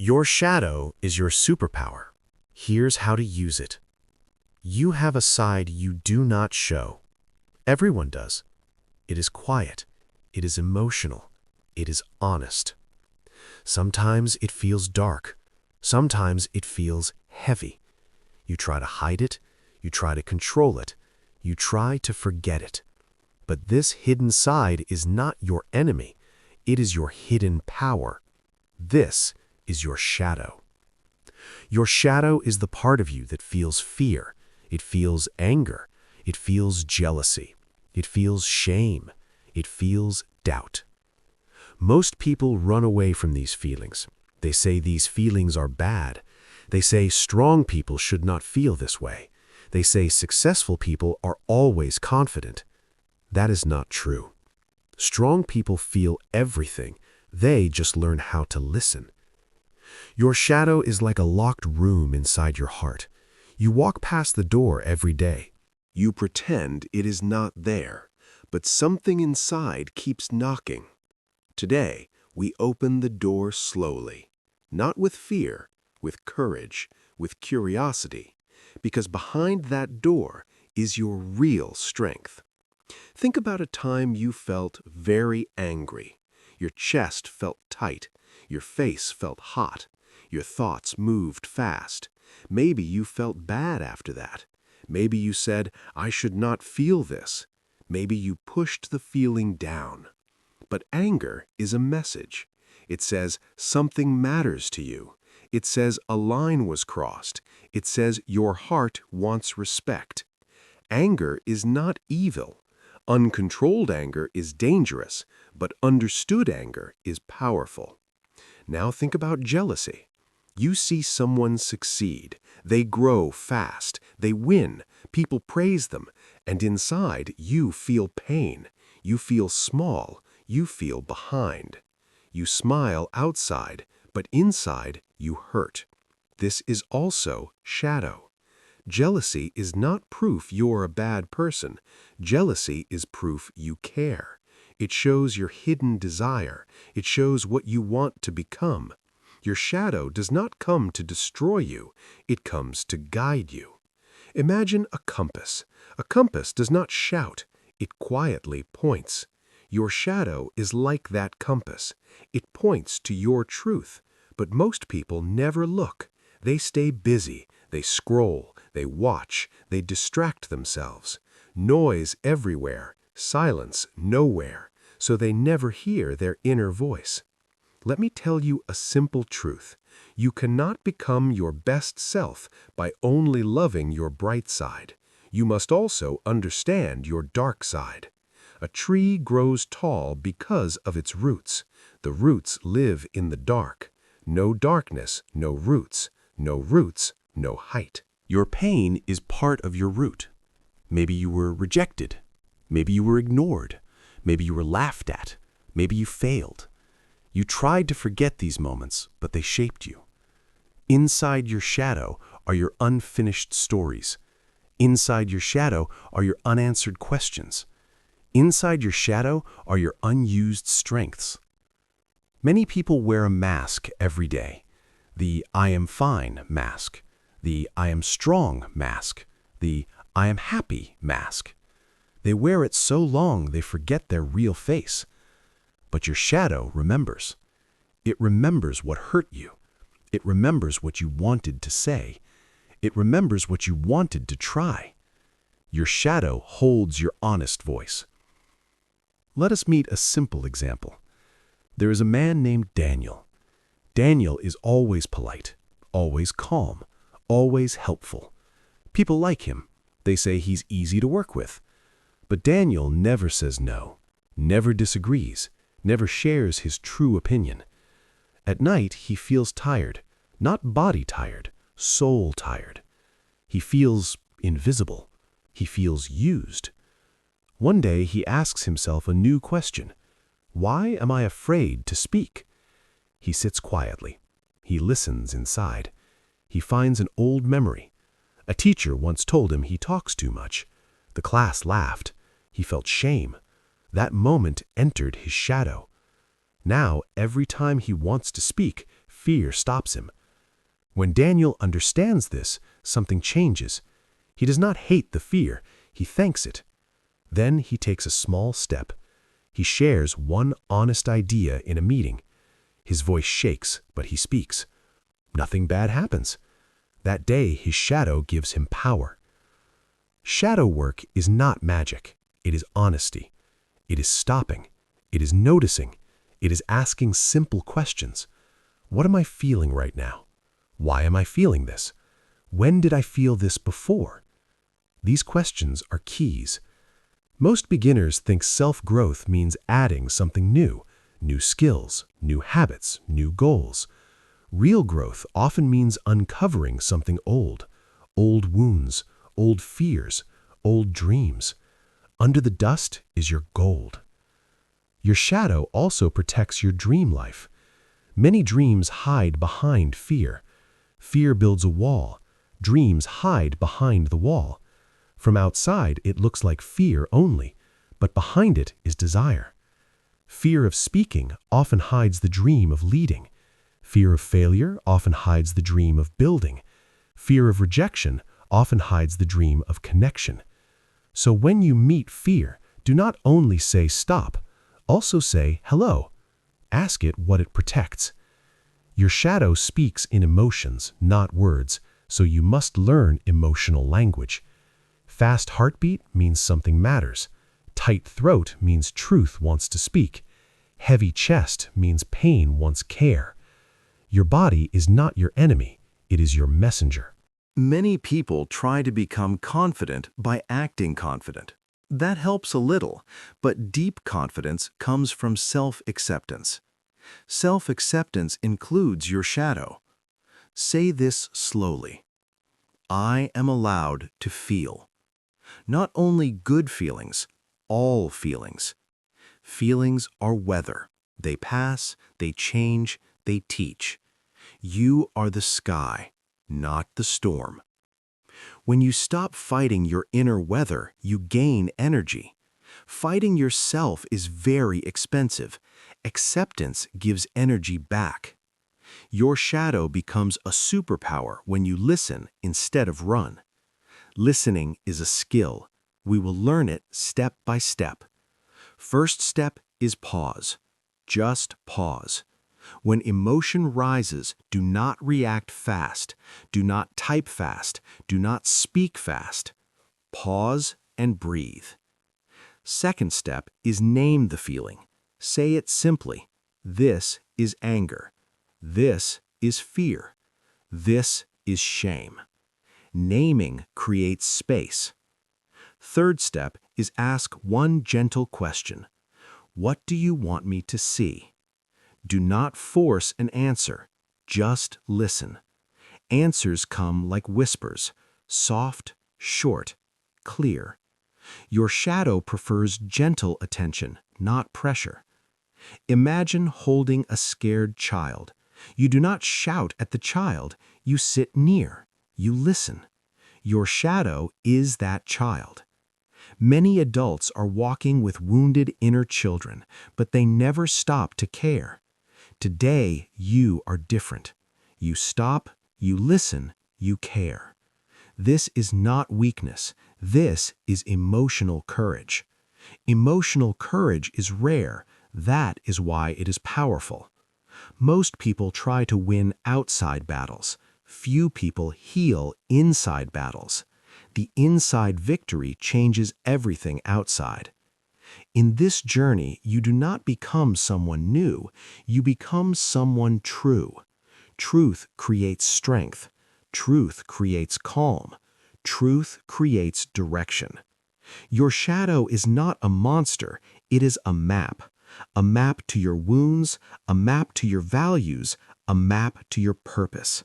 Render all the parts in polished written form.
Your shadow is your superpower. Here's how to use it. You have a side you do not show. Everyone does. It is quiet. It is emotional. It is honest. Sometimes it feels dark. Sometimes it feels heavy. You try to hide it. You try to control it. You try to forget it. But this hidden side is not your enemy. It is your hidden power. This is your shadow. Your shadow is the part of you that feels fear. It feels anger. It feels jealousy. It feels shame. It feels doubt. Most people run away from these feelings. They say these feelings are bad. They say strong people should not feel this way. They say successful people are always confident. That is not true. Strong people feel everything. They just learn how to listen. Your shadow is like a locked room inside your heart. You walk past the door every day. You pretend it is not there, but something inside keeps knocking. Today, we open the door slowly, not with fear, with courage, with curiosity, because behind that door is your real strength. Think about a time you felt very angry. Your chest felt tight. Your face felt hot. Your thoughts moved fast. Maybe you felt bad after that. Maybe you said, "I should not feel this." Maybe you pushed the feeling down. But anger is a message. It says something matters to you. It says a line was crossed. It says your heart wants respect. Anger is not evil. Uncontrolled anger is dangerous, but understood anger is powerful. Now think about jealousy. You see someone succeed. They grow fast. They win. People praise them. And inside, you feel pain. You feel small. You feel behind. You smile outside, but inside, you hurt. This is also shadow. Jealousy is not proof you're a bad person. Jealousy is proof you care. It shows your hidden desire. It shows what you want to become. Your shadow does not come to destroy you. It comes to guide you. Imagine a compass. A compass does not shout. It quietly points. Your shadow is like that compass. It points to your truth. But most people never look. They stay busy. They scroll. They watch. They distract themselves. Noise everywhere. Silence nowhere. So they never hear their inner voice. Let me tell you a simple truth. You cannot become your best self by only loving your bright side. You must also understand your dark side. A tree grows tall because of its roots. The roots live in the dark. No darkness, no roots. No roots, no height. Your pain is part of your root. Maybe you were rejected. Maybe you were ignored. Maybe you were laughed at. Maybe you failed. You tried to forget these moments, but they shaped you. Inside your shadow are your unfinished stories. Inside your shadow are your unanswered questions. Inside your shadow are your unused strengths. Many people wear a mask every day. The "I am fine" mask. The "I am strong" mask. The "I am happy" mask. They wear it so long they forget their real face. But your shadow remembers. It remembers what hurt you. It remembers what you wanted to say. It remembers what you wanted to try. Your shadow holds your honest voice. Let us meet a simple example. There is a man named Daniel. Daniel is always polite, always calm, always helpful. People like him. They say he's easy to work with. But Daniel never says no, never disagrees, never shares his true opinion. At night, he feels tired, not body tired, soul tired. He feels invisible. He feels used. One day, he asks himself a new question. Why am I afraid to speak? He sits quietly. He listens inside. He finds an old memory. A teacher once told him he talks too much. The class laughed. He felt shame. That moment entered his shadow. Now, every time he wants to speak, fear stops him. When Daniel understands this, something changes. He does not hate the fear, he thanks it. Then he takes a small step. He shares one honest idea in a meeting. His voice shakes, but he speaks. Nothing bad happens. That day, his shadow gives him power. Shadow work is not magic. It is honesty. It is stopping. It is noticing. It is asking simple questions. What am I feeling right now? Why am I feeling this? When did I feel this before? These questions are keys. Most beginners think self-growth means adding something new skills, new habits, new goals. Real growth often means uncovering something old wounds, old fears, old dreams. Under the dust is your gold. Your shadow also protects your dream life. Many dreams hide behind fear. Fear builds a wall. Dreams hide behind the wall. From outside, it looks like fear only, but behind it is desire. Fear of speaking often hides the dream of leading. Fear of failure often hides the dream of building. Fear of rejection often hides the dream of connection. So when you meet fear, do not only say stop, also say hello. Ask it what it protects. Your shadow speaks in emotions, not words, so you must learn emotional language. Fast heartbeat means something matters. Tight throat means truth wants to speak. Heavy chest means pain wants care. Your body is not your enemy, it is your messenger. Many people try to become confident by acting confident. That helps a little, but deep confidence comes from self-acceptance. Self-acceptance includes your shadow. Say this slowly. I am allowed to feel. Not only good feelings, all feelings. Feelings are weather. They pass, they change, they teach. You are the sky, not the storm. When you stop fighting your inner weather, you gain energy. Fighting yourself is very expensive. Acceptance gives energy back. Your shadow becomes a superpower when you listen instead of run. Listening is a skill. We will learn it step by step. First step is pause. Just pause. When emotion rises, do not react fast. Do not type fast. Do not speak fast. Pause and breathe. Second step is name the feeling. Say it simply. This is anger. This is fear. This is shame. Naming creates space. Third step is ask one gentle question. What do you want me to see? Do not force an answer. Just listen. Answers come like whispers, soft, short, clear. Your shadow prefers gentle attention, not pressure. Imagine holding a scared child. You do not shout at the child, you sit near, you listen. Your shadow is that child. Many adults are walking with wounded inner children, but they never stop to care. Today, you are different. You stop, you listen, you care. This is not weakness. This is emotional courage. Emotional courage is rare. That is why it is powerful. Most people try to win outside battles. Few people heal inside battles. The inside victory changes everything outside. In this journey, you do not become someone new, you become someone true. Truth creates strength. Truth creates calm. Truth creates direction. Your shadow is not a monster, it is a map. A map to your wounds, a map to your values, a map to your purpose.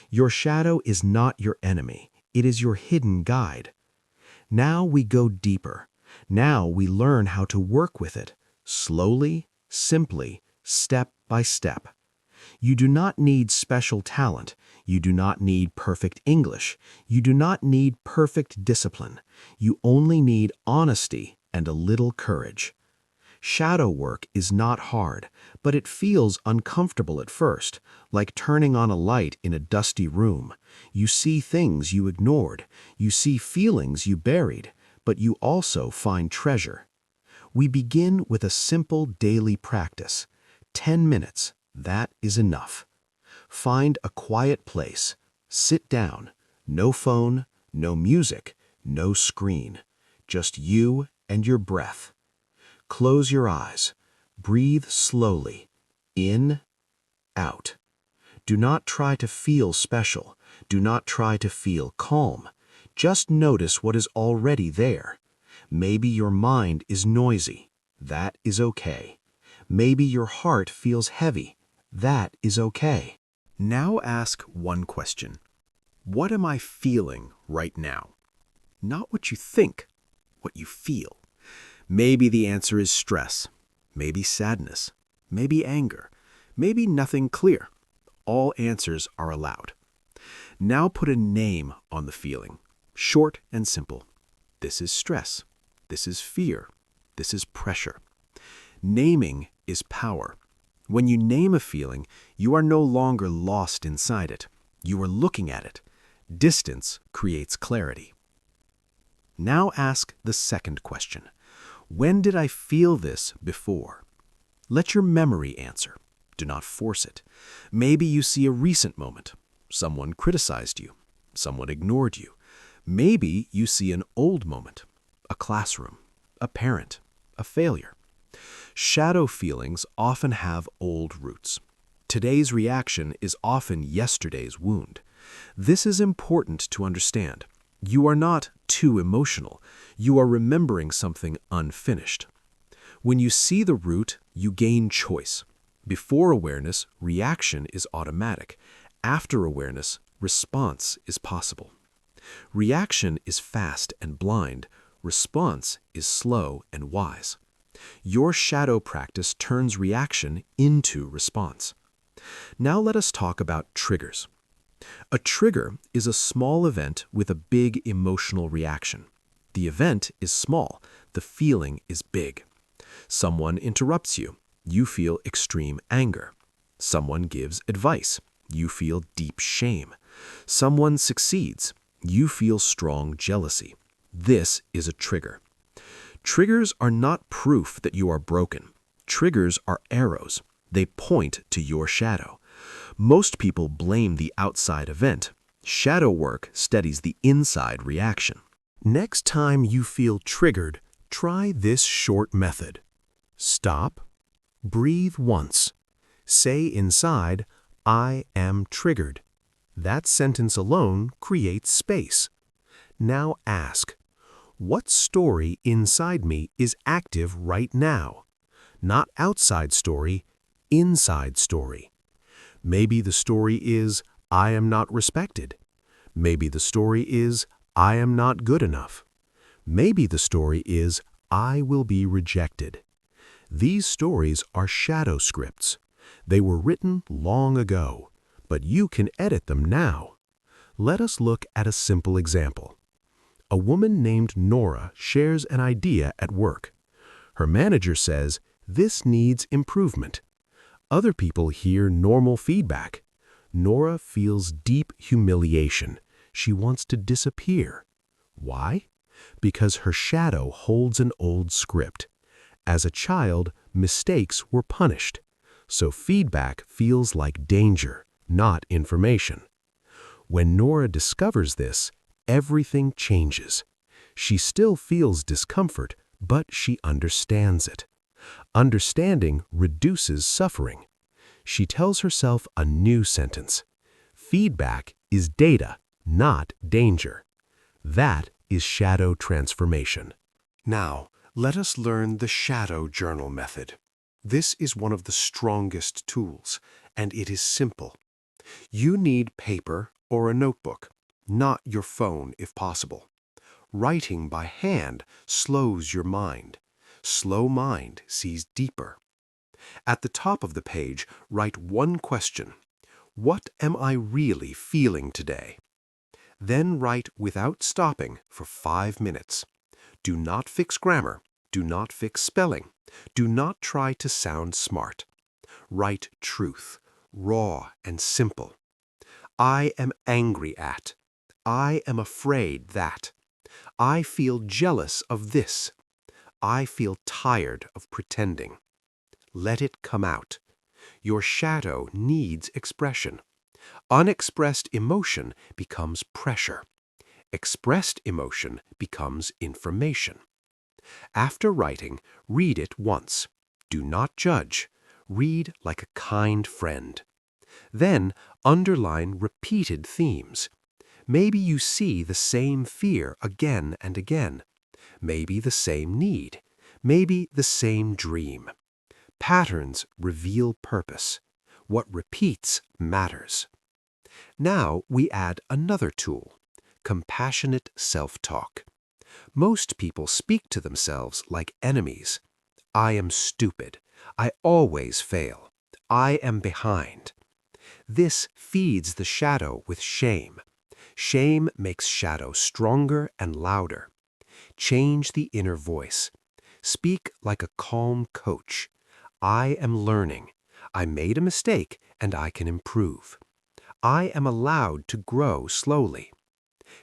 Your shadow is not your enemy, it is your hidden guide. Now we go deeper. Now we learn how to work with it, slowly, simply, step by step. You do not need special talent. You do not need perfect English. You do not need perfect discipline. You only need honesty and a little courage. Shadow work is not hard, but it feels uncomfortable at first, like turning on a light in a dusty room. You see things you ignored, you see feelings you buried, but you also find treasure. We begin with a simple daily practice. 10 minutes, that is enough. Find a quiet place. Sit down. No phone, no music, no screen. Just you and your breath. Close your eyes. Breathe slowly. In, out. Do not try to feel special. Do not try to feel calm. Just notice what is already there. Maybe your mind is noisy. That is okay. Maybe your heart feels heavy. That is okay. Now ask one question. What am I feeling right now? Not what you think, what you feel. Maybe the answer is stress, maybe sadness, maybe anger, maybe nothing clear. All answers are allowed. Now put a name on the feeling, short and simple. This is stress. This is fear. This is pressure. Naming is power. When you name a feeling, you are no longer lost inside it. You are looking at it. Distance creates clarity. Now ask the second question. When did I feel this before? Let your memory answer. Do not force it. Maybe you see a recent moment. Someone criticized you. Someone ignored you. Maybe you see an old moment, a classroom, a parent, a failure. Shadow feelings often have old roots. Today's reaction is often yesterday's wound. This is important to understand. You are not too emotional. You are remembering something unfinished. When you see the root, you gain choice. Before awareness, reaction is automatic. After awareness, response is possible. Reaction is fast and blind. Response is slow and wise. Your shadow practice turns reaction into response. Now let us talk about triggers. A trigger is a small event with a big emotional reaction. The event is small, the feeling is big. Someone interrupts you, you feel extreme anger. Someone gives advice, you feel deep shame. Someone succeeds, you feel strong jealousy. This is a trigger. Triggers are not proof that you are broken. Triggers are arrows. They point to your shadow. Most people blame the outside event. Shadow work steadies the inside reaction. Next time you feel triggered, try this short method. Stop. Breathe once. Say inside, I am triggered. That sentence alone creates space. Now ask, what story inside me is active right now? Not outside story, inside story. Maybe the story is, I am not respected. Maybe the story is, I am not good enough. Maybe the story is, I will be rejected. These stories are shadow scripts. They were written long ago, but you can edit them now. Let us look at a simple example. A woman named Nora shares an idea at work. Her manager says, this needs improvement. Other people hear normal feedback. Nora feels deep humiliation. She wants to disappear. Why? Because her shadow holds an old script. As a child, mistakes were punished. So feedback feels like danger, not information. When Nora discovers this, everything changes. She still feels discomfort, but she understands it. Understanding reduces suffering. She tells herself a new sentence. Feedback is data, not danger. That is shadow transformation. Now, let us learn the shadow journal method. This is one of the strongest tools, and it is simple. You need paper or a notebook, not your phone if possible. Writing by hand slows your mind. Slow mind sees deeper. At the top of the page, write one question. What am I really feeling today? Then write without stopping for 5 minutes. Do not fix grammar. Do not fix spelling. Do not try to sound smart. Write truth, raw and simple. I am angry at. I am afraid that. I feel jealous of this. I feel tired of pretending. Let it come out. Your shadow needs expression. Unexpressed emotion becomes pressure. Expressed emotion becomes information. After writing, read it once. Do not judge. Read like a kind friend. Then underline repeated themes. Maybe you see the same fear again and again. Maybe the same need. Maybe the same dream. Patterns reveal purpose. What repeats matters. Now we add another tool, compassionate self-talk. Most people speak to themselves like enemies. I am stupid. I always fail. I am behind. This feeds the shadow with shame. Shame makes shadow stronger and louder. Change the inner voice. Speak like a calm coach. I am learning. I made a mistake and I can improve. I am allowed to grow slowly.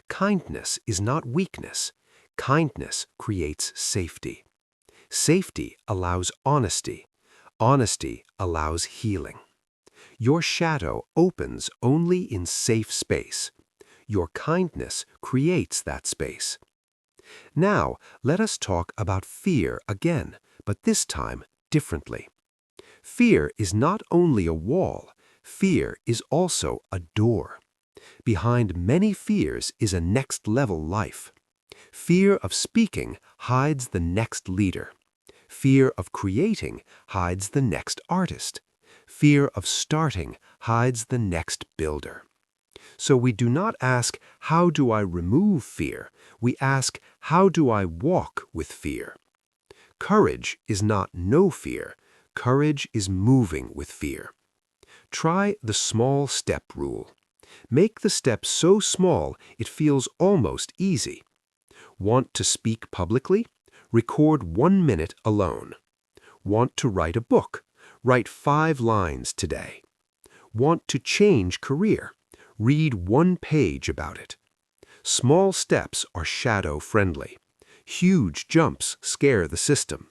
Kindness is not weakness. Kindness creates safety. Safety allows honesty. Honesty allows healing. Your shadow opens only in safe space. Your kindness creates that space. Now, let us talk about fear again, but this time differently. Fear is not only a wall, fear is also a door. Behind many fears is a next-level life. Fear of speaking hides the next leader. Fear of creating hides the next artist. Fear of starting hides the next builder. So we do not ask, how do I remove fear? We ask, how do I walk with fear? Courage is not no fear. Courage is moving with fear. Try the small step rule. Make the step so small it feels almost easy. Want to speak publicly? Record 1 minute alone. Want to write a book? Write 5 lines today. Want to change career? Read 1 page about it. Small steps are shadow-friendly. Huge jumps scare the system.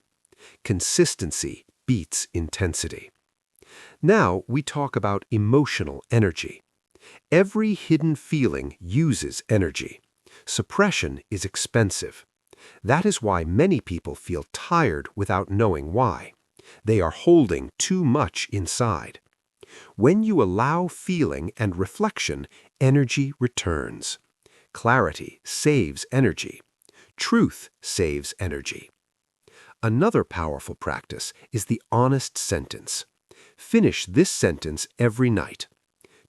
Consistency beats intensity. Now we talk about emotional energy. Every hidden feeling uses energy. Suppression is expensive. That is why many people feel tired without knowing why. They are holding too much inside. When you allow feeling and reflection, energy returns. Clarity saves energy. Truth saves energy. Another powerful practice is the honest sentence. Finish this sentence every night.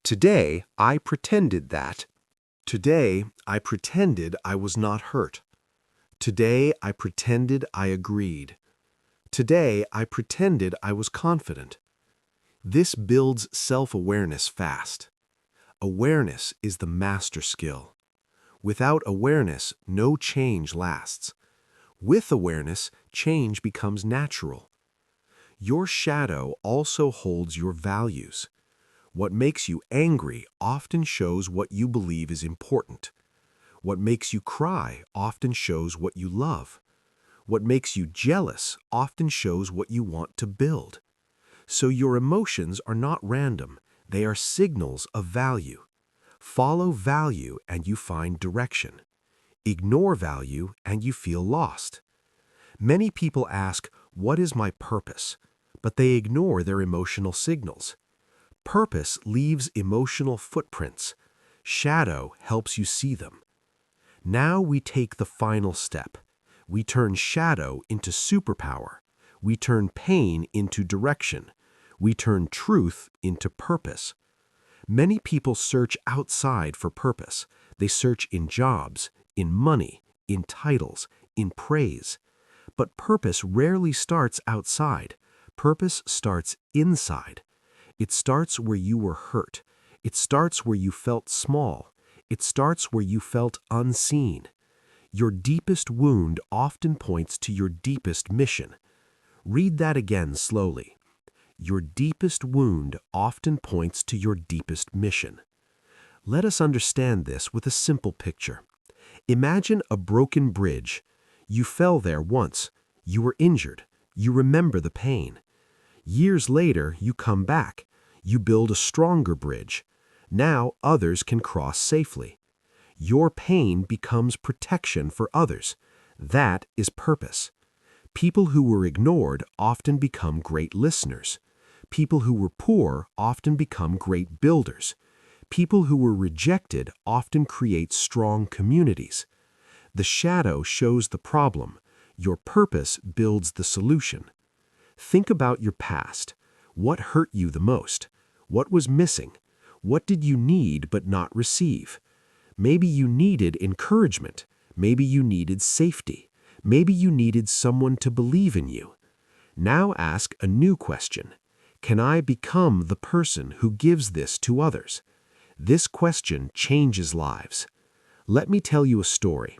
Today, I pretended that. Today, I pretended I was not hurt. Today, I pretended I agreed. Today, I pretended I was confident. This builds self-awareness fast. Awareness is the master skill. Without awareness, no change lasts. With awareness, change becomes natural. Your shadow also holds your values. What makes you angry often shows what you believe is important. What makes you cry often shows what you love. What makes you jealous often shows what you want to build. So your emotions are not random, they are signals of value. Follow value and you find direction. Ignore value and you feel lost. Many people ask, what is my purpose? But they ignore their emotional signals. Purpose leaves emotional footprints. Shadow helps you see them. Now we take the final step. We turn shadow into superpower. We turn pain into direction. We turn truth into purpose. Many people search outside for purpose. They search in jobs, in money, in titles, in praise. But purpose rarely starts outside. Purpose starts inside. It starts where you were hurt. It starts where you felt small. It starts where you felt unseen. Your deepest wound often points to your deepest mission. Read that again slowly. Your deepest wound often points to your deepest mission. Let us understand this with a simple picture. Imagine a broken bridge. You fell there once. You were injured. You remember the pain. Years later, you come back. You build a stronger bridge. Now others can cross safely. Your pain becomes protection for others. That is purpose. People who were ignored often become great listeners. People who were poor often become great builders. People who were rejected often create strong communities. The shadow shows the problem. Your purpose builds the solution. Think about your past. What hurt you the most? What was missing? What did you need but not receive? Maybe you needed encouragement. Maybe you needed safety. Maybe you needed someone to believe in you. Now ask a new question. Can I become the person who gives this to others? This question changes lives. Let me tell you a story.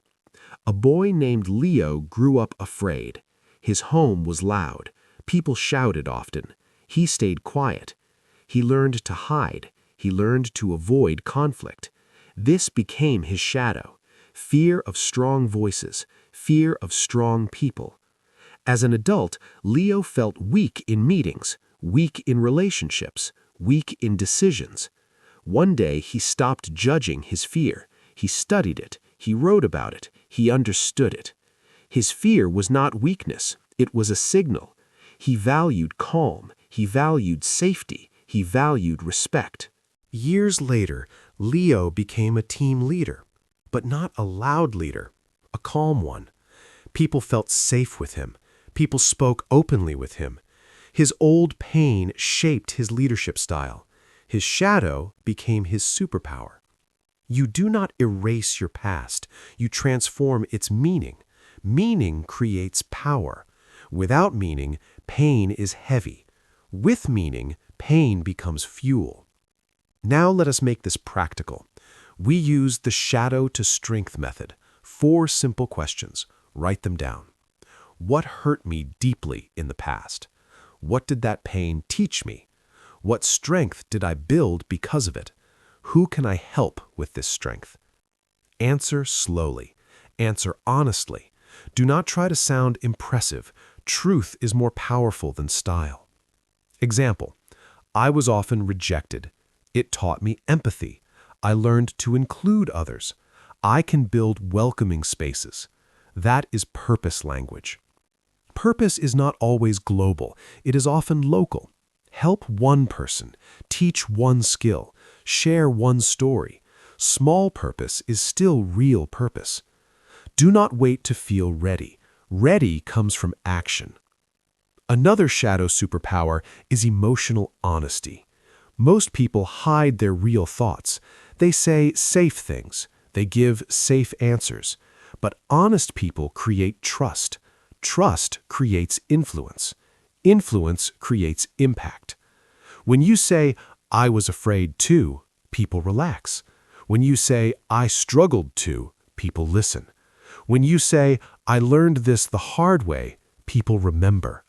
A boy named Leo grew up afraid. His home was loud. People shouted often. He stayed quiet. He learned to hide. He learned to avoid conflict. This became his shadow. Fear of strong voices. Fear of strong people. As an adult, Leo felt weak in meetings, weak in relationships, weak in decisions. One day he stopped judging his fear. He studied it. He wrote about it. He understood it. His fear was not weakness. It was a signal. He valued calm. He valued safety. He valued respect. Years later, Leo became a team leader, but not a loud leader, a calm one. People felt safe with him. People spoke openly with him. His old pain shaped his leadership style. His shadow became his superpower. You do not erase your past. You transform its meaning. Meaning creates power. Without meaning, pain is heavy. With meaning, pain becomes fuel. Now let us make this practical. We use the shadow to strength method. 4 simple questions. Write them down. What hurt me deeply in the past? What did that pain teach me? What strength did I build because of it? Who can I help with this strength? Answer slowly. Answer honestly. Do not try to sound impressive. Truth is more powerful than style. Example: I was often rejected. It taught me empathy. I learned to include others. I can build welcoming spaces. That is purpose language. Purpose is not always global. It is often local. Help one person. Teach one skill. Share one story. Small purpose is still real purpose. Do not wait to feel ready. Ready comes from action. Another shadow superpower is emotional honesty. Most people hide their real thoughts. They say safe things. They give safe answers. But honest people create trust. Trust creates influence. Influence creates impact. When you say, I was afraid too, people relax. When you say, I struggled too, people listen. When you say, I learned this the hard way, people remember.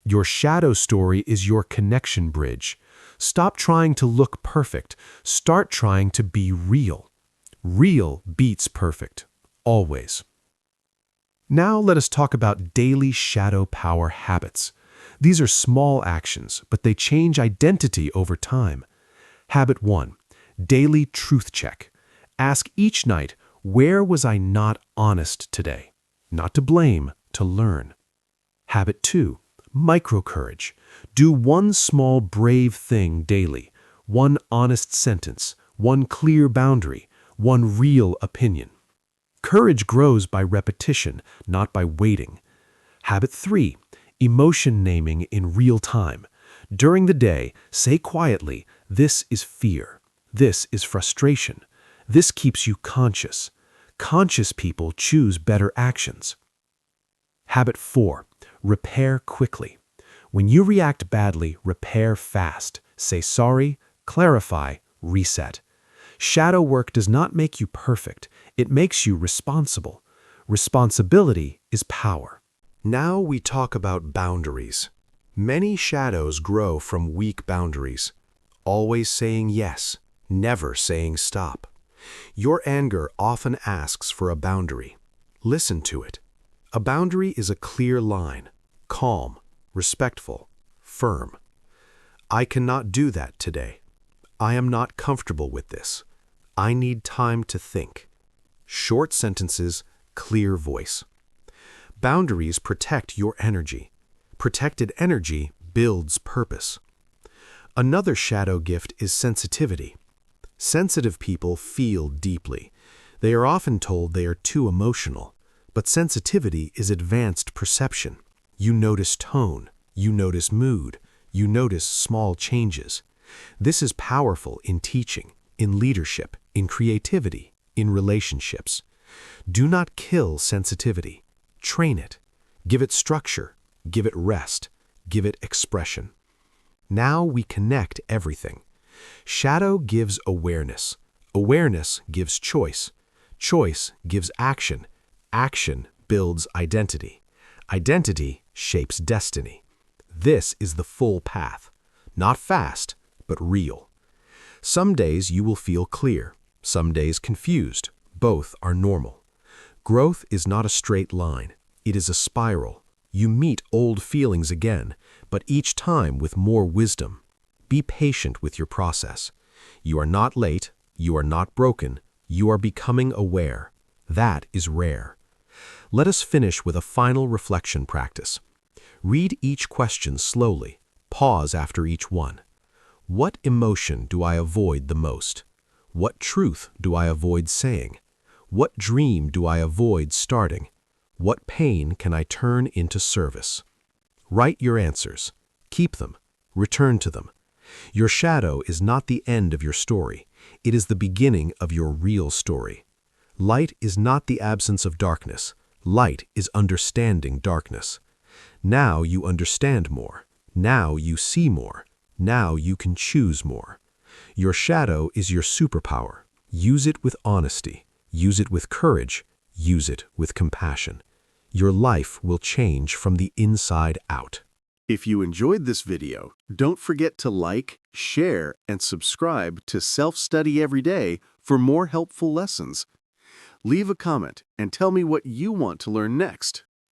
Your shadow story is your connection bridge. Stop trying to look perfect. Start trying to be real. Real beats perfect, always. Now let us talk about daily shadow power habits. These are small actions, but they change identity over time. Habit 1. Daily truth check. Ask each night, where was I not honest today? Not to blame, to learn. Habit 2. Micro courage. Do one small brave thing daily. One honest sentence. One clear boundary. One real opinion. Courage grows by repetition, not by waiting. Habit 3. Emotion naming in real time. During the day, say quietly, this is fear. This is frustration. This keeps you conscious. Conscious people choose better actions. Habit 4. Repair quickly. When you react badly, repair fast. Say sorry, clarify, reset. Shadow work does not make you perfect. It makes you responsible. Responsibility is power. Now we talk about boundaries. Many shadows grow from weak boundaries. Always saying yes, never saying stop. Your anger often asks for a boundary. Listen to it. A boundary is a clear line, calm, respectful, firm. I cannot do that today. I am not comfortable with this. I need time to think. Short sentences, clear voice. Boundaries protect your energy. Protected energy builds purpose. Another shadow gift is sensitivity. Sensitive people feel deeply. They are often told they are too emotional, but sensitivity is advanced perception. You notice tone, you notice mood, you notice small changes. This is powerful in teaching, in leadership, in creativity, in relationships. Do not kill sensitivity. Train it. Give it structure. Give it rest. Give it expression. Now we connect everything. Shadow gives awareness. Awareness gives choice. Choice gives action. Action builds identity. Identity shapes destiny. This is the full path. Not fast, but real. Some days you will feel clear. Some days confused. Both are normal. Growth is not a straight line. It is a spiral. You meet old feelings again, but each time with more wisdom. Be patient with your process. You are not late. You are not broken. You are becoming aware. That is rare. Let us finish with a final reflection practice. Read each question slowly. Pause after each one. What emotion do I avoid the most? What truth do I avoid saying? What dream do I avoid starting? What pain can I turn into service? Write your answers. Keep them. Return to them. Your shadow is not the end of your story. It is the beginning of your real story. Light is not the absence of darkness. Light is understanding darkness. Now you understand more. Now you see more. Now you can choose more. Your shadow is your superpower. Use it with honesty. Use it with courage. Use it with compassion. Your life will change from the inside out. If you enjoyed this video, don't forget to like, share, and subscribe to Self-Study Every Day for more helpful lessons. Leave a comment and tell me what you want to learn next.